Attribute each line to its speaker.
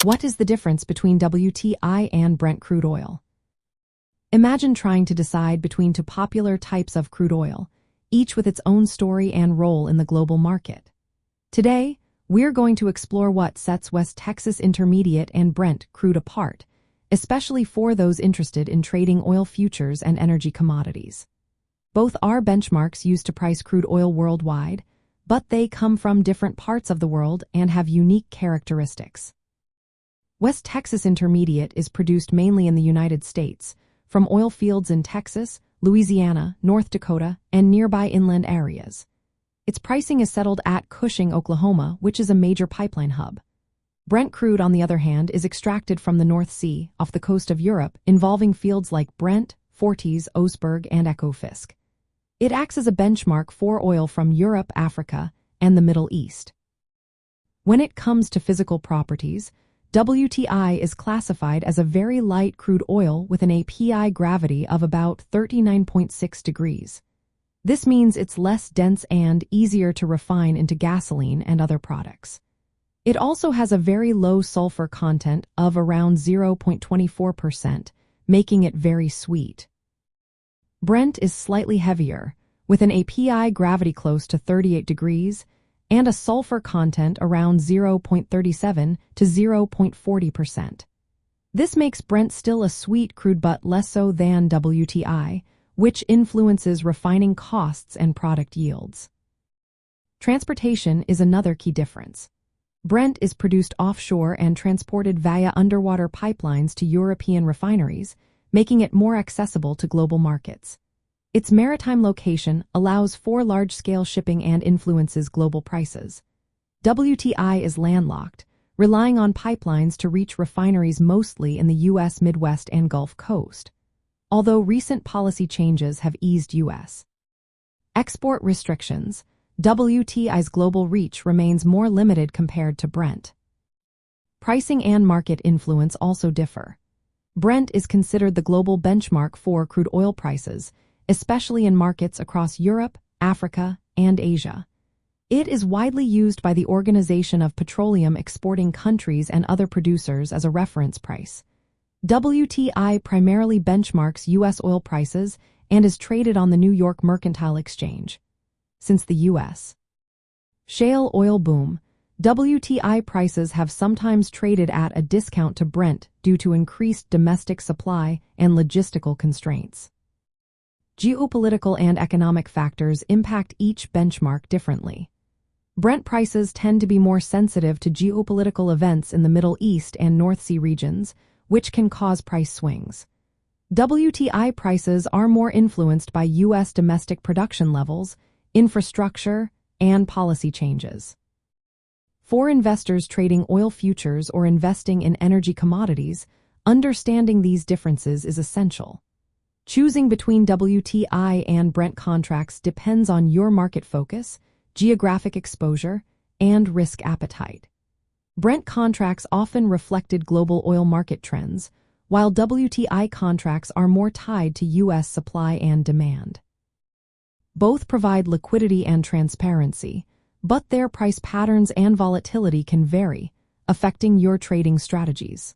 Speaker 1: What is the difference between WTI and Brent crude oil? Imagine trying to decide between two popular types of crude oil, each with its own story and role in the global market. Today, we're going to explore what sets West Texas Intermediate and Brent crude apart, especially for those interested in trading oil futures and energy commodities. Both are benchmarks used to price crude oil worldwide, but they come from different parts of the world and have unique characteristics. West Texas Intermediate is produced mainly in the United States, from oil fields in Texas, Louisiana, North Dakota, and nearby inland areas. Its pricing is settled at Cushing, Oklahoma, which is a major pipeline hub. Brent crude, on the other hand, is extracted from the North Sea, off the coast of Europe, involving fields like Brent, Forties, Oseberg, and Ekofisk. It acts as a benchmark for oil from Europe, Africa, and the Middle East. When it comes to physical properties, WTI is classified as a very light crude oil with an API gravity of about 39.6 degrees. This means it's less dense and easier to refine into gasoline and other products. It also has a very low sulfur content of around 0.24%, making it very sweet. Brent is slightly heavier, with an API gravity close to 38 degrees and a sulfur content around 0.37 to 0.40%. This makes Brent still a sweet crude but less so than WTI, which influences refining costs and product yields. Transportation is another key difference. Brent is produced offshore and transported via underwater pipelines to European refineries, making it more accessible to global markets. Its maritime location allows for large-scale shipping and influences global prices. WTI is landlocked, relying on pipelines to reach refineries mostly in the U.S. Midwest and Gulf Coast, although recent policy changes have eased U.S. export restrictions. WTI's global reach remains more limited compared to Brent. Pricing and market influence also differ. Brent is considered the global benchmark for crude oil prices, especially in markets across Europe, Africa, and Asia. It is widely used by the Organization of Petroleum Exporting Countries and other producers as a reference price. WTI primarily benchmarks U.S. oil prices and is traded on the New York Mercantile Exchange. Since the U.S. shale oil boom, WTI prices have sometimes traded at a discount to Brent due to increased domestic supply and logistical constraints. Geopolitical and economic factors impact each benchmark differently. Brent prices tend to be more sensitive to geopolitical events in the Middle East and North Sea regions, which can cause price swings. WTI prices are more influenced by U.S. domestic production levels, infrastructure, and policy changes. For investors trading oil futures or investing in energy commodities, understanding these differences is essential. Choosing between WTI and Brent contracts depends on your market focus, geographic exposure, and risk appetite. Brent contracts often reflected global oil market trends, while WTI contracts are more tied to U.S. supply and demand. Both provide liquidity and transparency, but their price patterns and volatility can vary, affecting your trading strategies.